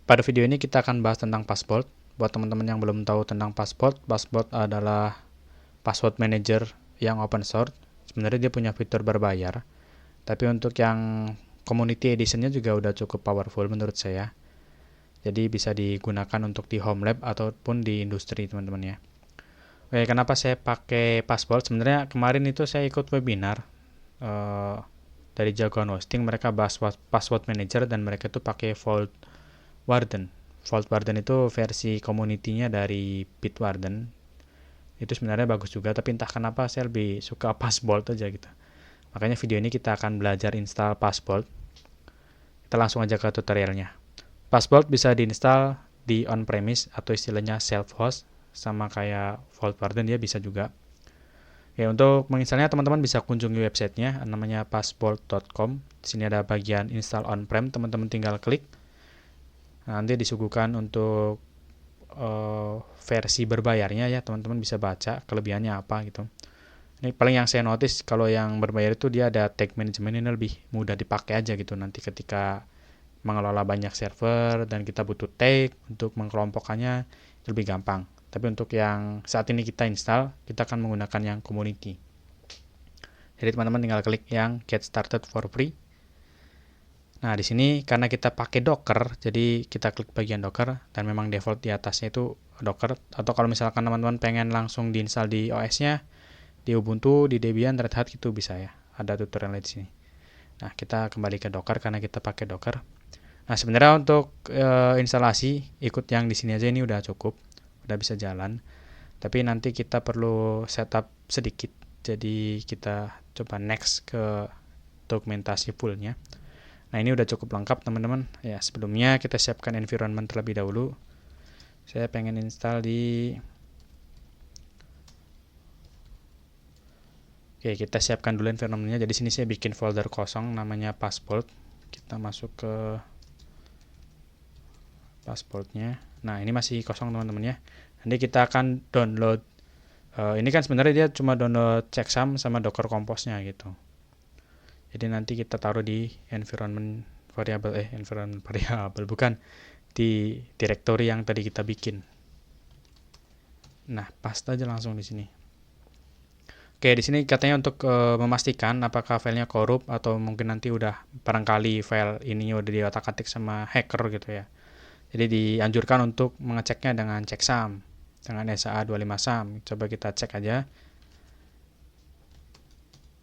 Pada video ini kita akan bahas tentang Passbolt. Buat teman-teman yang belum tahu tentang Passbolt, Passbolt adalah password manager yang open source. Sebenarnya dia punya fitur berbayar, tapi untuk yang community editionnya juga udah cukup powerful menurut saya. Jadi bisa digunakan untuk di home lab ataupun di industri, teman-teman ya. Oke, kenapa saya pakai Passbolt? Sebenarnya kemarin itu saya ikut webinar dari jagoan hosting. Mereka bahas password manager dan mereka tuh pakai Vault Warden. Vault Warden itu versi community-nya dari Bitwarden. Itu sebenarnya bagus juga, tapi entah kenapa saya lebih suka Passbolt aja gitu. Makanya video ini kita akan belajar install Passbolt. Kita langsung aja ke tutorialnya. Passbolt bisa diinstal di on-premise atau istilahnya self-host, sama kayak Vault Warden dia bisa juga. Ya, untuk menginstalnya teman-teman bisa kunjungi websitenya, namanya passbolt.com. Di sini ada bagian install on-prem, teman-teman tinggal klik. Nanti disuguhkan untuk versi berbayarnya ya, teman-teman bisa baca kelebihannya apa gitu. Ini paling yang saya notice kalau yang berbayar itu dia ada tag management, ini lebih mudah dipakai aja gitu. Nanti ketika mengelola banyak server dan kita butuh tag untuk mengkelompokkannya lebih gampang. Tapi untuk yang saat ini kita install, kita akan menggunakan yang community. Jadi teman-teman tinggal klik yang get started for free. Nah, di sini karena kita pakai Docker, jadi kita klik bagian Docker dan memang default di atasnya itu Docker. Atau kalau misalkan teman-teman pengen langsung diinstal di OS-nya, di Ubuntu, di Debian, Red Hat gitu bisa ya. Ada tutorialnya di sini. Nah, kita kembali ke Docker karena kita pakai Docker. Nah, sebenarnya untuk instalasi ikut yang di sini aja ini udah cukup, udah bisa jalan. Tapi nanti kita perlu setup sedikit. Jadi kita coba next ke dokumentasi fullnya. Nah, ini udah cukup lengkap teman-teman. Ya, sebelumnya kita siapkan environment terlebih dahulu. Saya pengen install di Oke, kita siapkan dulu environment-nya. Jadi sini saya bikin folder kosong namanya Passbolt. Kita masuk ke Passbolt-nya. Nah, ini masih kosong teman-teman ya. Nanti kita akan download ini kan sebenarnya dia cuma download checksum sama Docker Compose-nya gitu. Jadi nanti kita taruh di environment variable bukan di directory yang tadi kita bikin. Nah, paste aja langsung di sini. Oke, di sini katanya untuk memastikan apakah filenya korup atau mungkin nanti udah barangkali file ininya udah diotak-atik sama hacker gitu ya. Jadi dianjurkan untuk mengeceknya dengan checksum, dengan SHA-256SUM. Coba kita cek aja.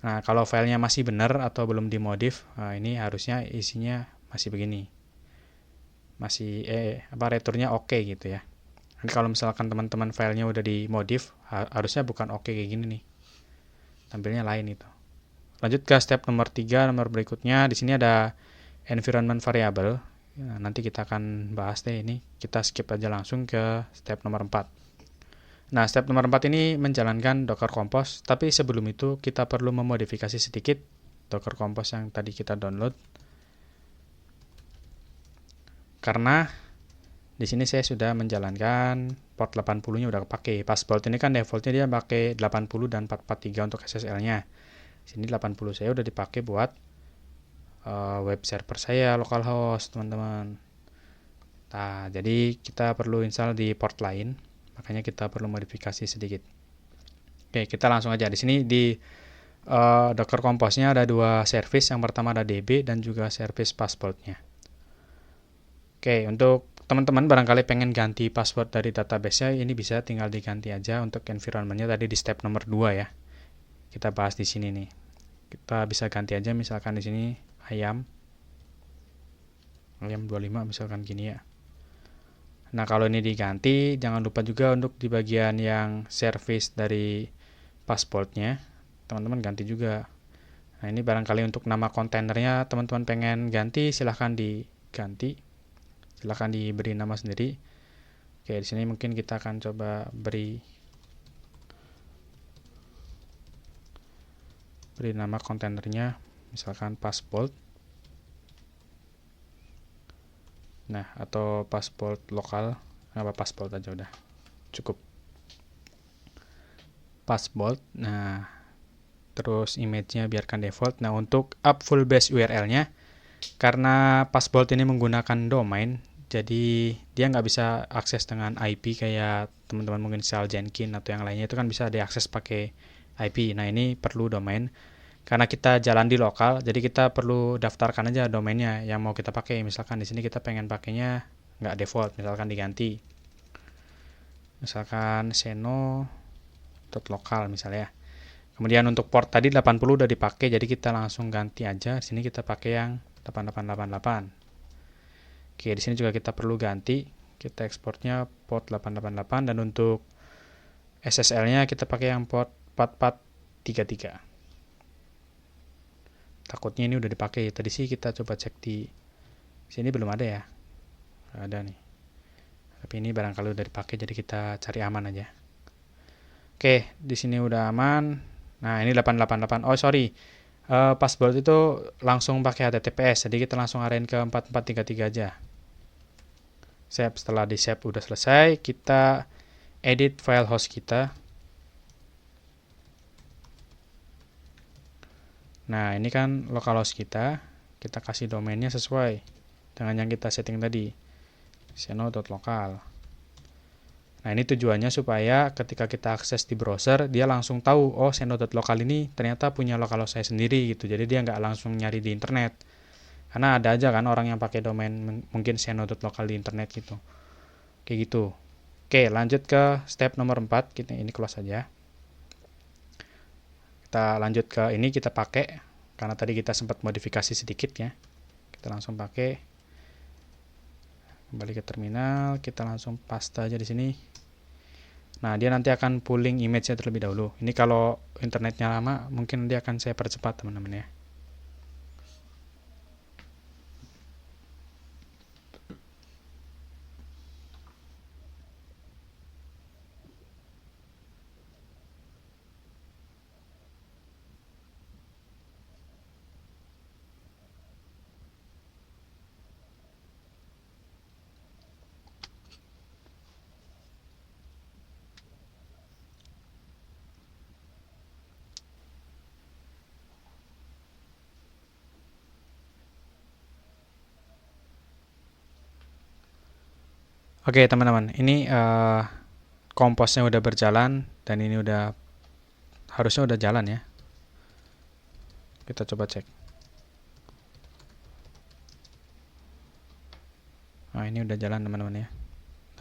Nah, kalau filenya masih benar atau belum dimodif, ini harusnya isinya masih begini. Masih returnya oke gitu ya. Nanti kalau misalkan teman-teman filenya udah dimodif, harusnya bukan oke kayak gini nih. Tampilnya lain itu. Lanjut ke step nomor 3, nomor berikutnya. Di sini ada environment variable. Ya, nanti kita akan bahas deh ini. Kita skip aja langsung ke step nomor 4. Nah, step nomor 4 ini menjalankan Docker Compose, tapi sebelum itu kita perlu memodifikasi sedikit Docker Compose yang tadi kita download. Karena di sini saya sudah menjalankan port 80-nya udah pakai. Passbolt ini kan defaultnya dia pakai 80 dan 443 untuk SSL-nya. Sini 80 saya udah dipakai buat web server saya localhost, teman-teman. Nah, jadi kita perlu install di port lain. Makanya kita perlu modifikasi sedikit. Oke, kita langsung aja. Di sini di Docker Compose-nya ada dua service. Yang pertama ada DB dan juga service Passbolt-nya. Oke, untuk teman-teman barangkali pengen ganti password dari database-nya, ini bisa tinggal diganti aja untuk environment-nya tadi di step nomor 2 ya. Kita bahas di sini nih. Kita bisa ganti aja misalkan di sini ayam 25 misalkan gini ya. Nah, kalau ini diganti, jangan lupa juga untuk di bagian yang service dari Passbolt-nya, teman-teman ganti juga. Nah, ini barangkali untuk nama kontainernya teman-teman pengen ganti, silahkan diganti. Silahkan diberi nama sendiri. Oke, di sini mungkin kita akan coba beri nama kontainernya, misalkan Passbolt. Nah, atau Passbolt lokal, apa Passbolt aja udah cukup. Passbolt. Nah, terus image-nya biarkan default. Nah, untuk up full base URL-nya, karena Passbolt ini menggunakan domain, Jadi dia nggak bisa akses dengan IP kayak teman-teman mungkin install Jenkins atau yang lainnya, itu kan bisa diakses pakai IP. Nah ini perlu domain. Karena kita jalan di lokal, jadi kita perlu daftarkan aja domainnya yang mau kita pakai. Misalkan di sini kita pengen pakainya nggak default, misalkan diganti. Misalkan seno.local misalnya. Kemudian untuk port tadi 80 udah dipakai, jadi kita langsung ganti aja. Di sini kita pakai yang 8888. Oke, di sini juga kita perlu ganti. Kita ekspornya port 888 dan untuk SSL-nya kita pakai yang port 4433. Takutnya ini udah dipakai. Tadi sih kita coba cek di sini belum ada ya. Nggak ada nih. Tapi ini barangkali udah dipakai, jadi kita cari aman aja. Oke, di sini udah aman. Nah, ini 888. Oh, sorry. Password itu langsung pakai HTTPS. Jadi kita langsung arahin ke 4433 aja. Save. Setelah di save udah selesai, kita edit file host kita. Nah, ini kan localhost kita. Kita kasih domainnya sesuai dengan yang kita setting tadi. seno.local. Nah, ini tujuannya supaya ketika kita akses di browser, dia langsung tahu, oh seno.local ini ternyata punya localhost saya sendiri gitu. Jadi dia nggak langsung nyari di internet. Karena ada aja kan orang yang pakai domain mungkin seno.local di internet gitu. Kayak gitu. Oke, lanjut ke step nomor 4. Ini close saja. Kita lanjut ke ini, kita pakai karena tadi kita sempat modifikasi sedikit ya. Kita langsung pakai, kembali ke terminal, kita langsung paste aja di sini. Nah, dia nanti akan pooling image-nya terlebih dahulu. Ini kalau internetnya lama, mungkin dia akan saya percepat teman-teman ya. Oke teman-teman, ini komposnya udah berjalan dan ini harusnya udah jalan ya. Kita coba cek. Nah, ini udah jalan teman-teman ya.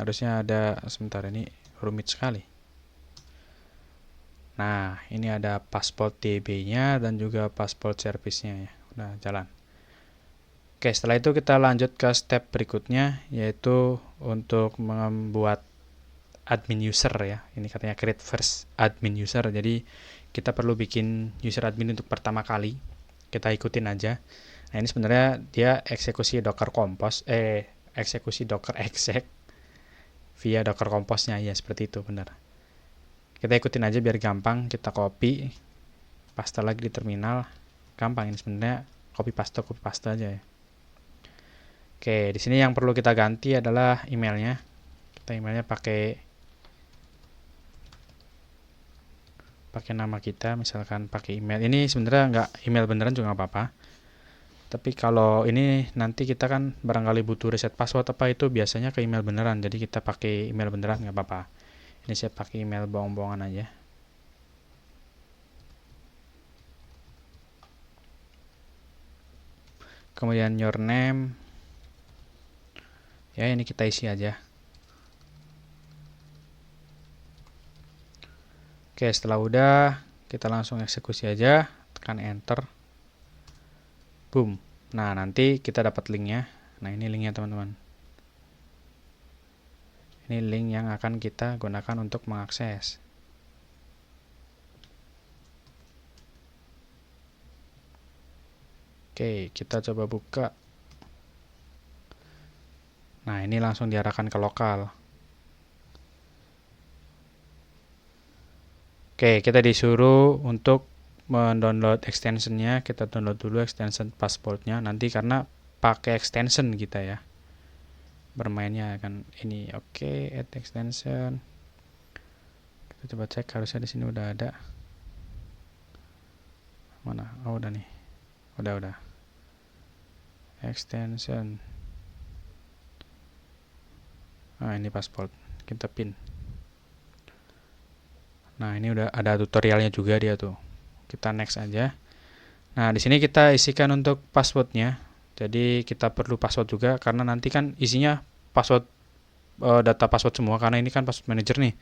Harusnya ada, sebentar, ini rumit sekali. Nah, ini ada passport DB-nya dan juga passport service-nya ya. Udah jalan. Oke, setelah itu kita lanjut ke step berikutnya, yaitu untuk membuat admin user ya. Ini katanya create first admin user. Jadi kita perlu bikin user admin untuk pertama kali. Kita ikutin aja. Nah, ini sebenarnya dia eksekusi docker compose, eksekusi docker exec via docker compose-nya ya, seperti itu benar. Kita ikutin aja biar gampang. Kita copy, paste lagi di terminal. Gampang ini sebenarnya, copy paste aja ya. Oke, di sini yang perlu kita ganti adalah emailnya. Kita emailnya pakai nama kita, misalkan pakai email. Ini sebenarnya nggak email beneran juga nggak apa-apa. Tapi kalau ini nanti kita kan barangkali butuh reset password apa itu biasanya ke email beneran. Jadi kita pakai email beneran nggak apa-apa. Ini saya pakai email bohong-bohongan aja. Kemudian your name. Ya, ini kita isi aja. Oke, setelah udah, kita langsung eksekusi aja, tekan enter. Boom. Nah, nanti kita dapat linknya. Nah, ini linknya teman-teman. Ini link yang akan kita gunakan untuk mengakses. Oke, kita coba buka. Nah, ini langsung diarahkan ke lokal. Oke, kita disuruh untuk mendownload extensionnya. Kita download dulu extension passportnya. Nanti karena pakai extension kita ya, bermainnya kan ini. Oke, add extension. Kita coba cek, harusnya di sini udah ada. Mana? Oh, udah nih. Udah. Extension. Nah, ini password. Kita pin. Nah, ini udah ada tutorialnya juga dia tuh. Kita next aja. Nah, di sini kita isikan untuk passwordnya. Jadi kita perlu password juga karena nanti kan isinya password data password semua karena ini kan password manager nih.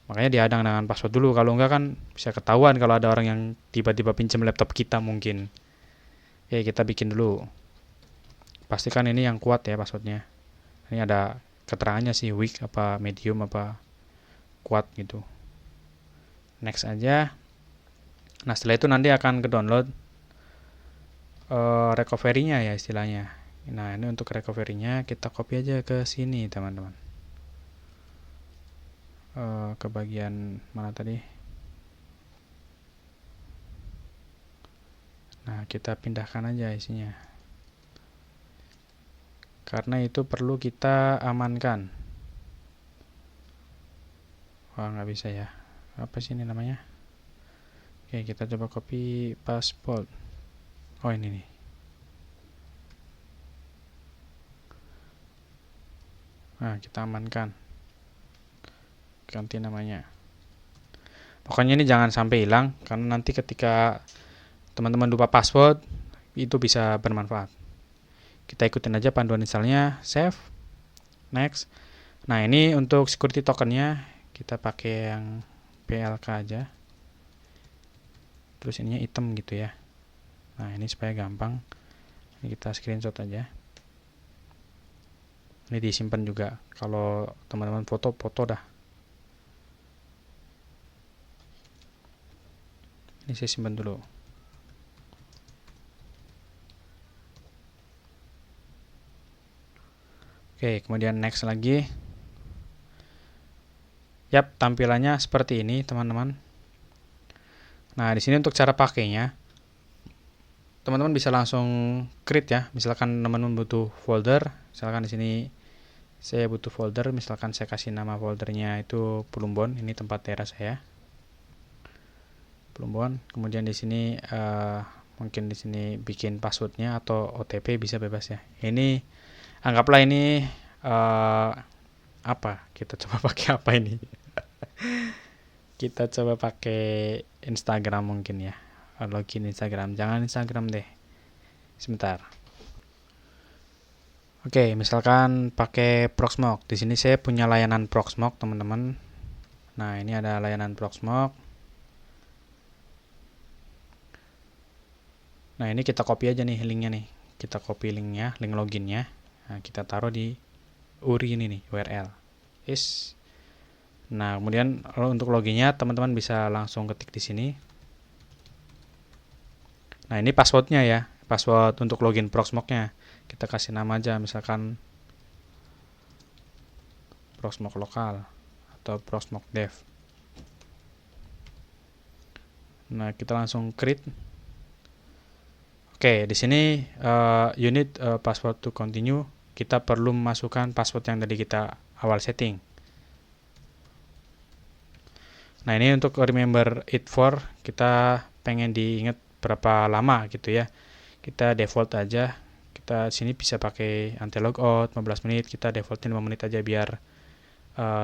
Makanya dihadang dengan password dulu. Kalau enggak kan bisa ketahuan kalau ada orang yang tiba-tiba pinjam laptop kita mungkin. Oke, kita bikin dulu. Pastikan ini yang kuat ya passwordnya. Ini ada keterangannya sih weak apa medium apa kuat gitu. Next aja. Nah, setelah itu nanti akan ke download recovery-nya ya istilahnya. Nah, ini untuk recovery-nya kita copy aja ke sini teman-teman. Ke bagian mana tadi? Nah, kita pindahkan aja isinya. Karena itu perlu kita amankan. Wah, nggak bisa ya. Apa sih ini namanya? Oke, kita coba copy password. Oh, ini nih. Nah, kita amankan. Ganti namanya. Pokoknya ini jangan sampai hilang karena nanti ketika teman-teman lupa password itu bisa bermanfaat. Kita ikutin aja panduan installnya, save, next. Nah, ini untuk security tokennya kita pakai yang PLK aja. Terus ininya hitam gitu ya. Nah, ini supaya gampang. Ini kita screenshot aja. Ini disimpan juga. Kalau teman-teman foto dah. Ini saya simpan dulu. Oke, kemudian next lagi. Yap, tampilannya seperti ini, teman-teman. Nah, di sini untuk cara pakainya, teman-teman bisa langsung create ya. Misalkan teman-teman butuh folder, misalkan di sini saya butuh folder, misalkan saya kasih nama foldernya itu Plumbon, ini tempat daerah saya. Plumbon. Kemudian di sini mungkin di sini bikin passwordnya atau OTP bisa bebas ya. Ini anggaplah ini apa? Kita coba pakai apa ini? Kita coba pakai Instagram mungkin ya. Login Instagram. Jangan Instagram deh. Sebentar. Oke, misalkan pakai Proxmox. Di sini saya punya layanan Proxmox, teman-teman. Nah, ini ada layanan Proxmox. Nah, ini kita copy aja nih linknya nih. Kita copy linknya, link loginnya. Nah, kita taruh di URI ini nih, URL. Nah, kemudian untuk loginnya teman-teman bisa langsung ketik di sini. Nah, ini passwordnya ya. Password untuk login Proxmox-nya. Kita kasih nama aja, misalkan Proxmox lokal atau Proxmox dev. Nah, kita langsung create. Oke, di sini unit password to continue. Kita perlu memasukkan password yang tadi kita awal setting. Nah, ini untuk remember it for, kita pengen diingat berapa lama gitu ya. Kita default aja. Kita sini bisa pakai anti logout 15 menit, kita defaultin 5 menit aja biar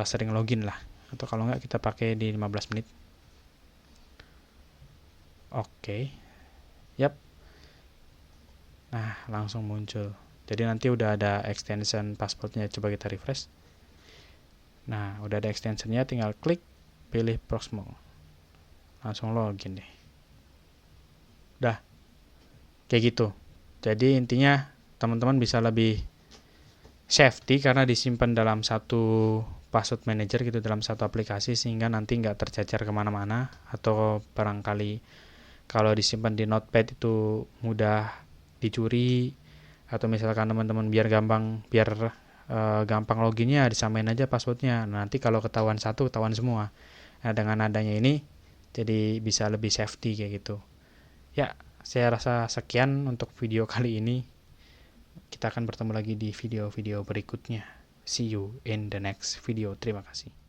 sering login lah. Atau kalau enggak kita pakai di 15 menit. Oke. Yap. Nah, langsung muncul. Jadi nanti udah ada extension passwordnya, coba kita refresh. Nah, udah ada extensionnya, tinggal klik, pilih Proxmox. Langsung login deh. Udah. Kayak gitu. Jadi intinya teman-teman bisa lebih safety karena disimpan dalam satu password manager gitu, dalam satu aplikasi, sehingga nanti nggak tercecer kemana-mana. Atau barangkali kalau disimpan di notepad itu mudah dicuri, atau misalkan teman-teman biar gampang loginnya disamain aja passwordnya. Nanti kalau ketahuan satu, ketahuan semua. Nah, dengan adanya ini jadi bisa lebih safety kayak gitu ya. Saya rasa sekian untuk video kali ini. Kita akan bertemu lagi di video-video berikutnya. See you in the next video. Terima kasih.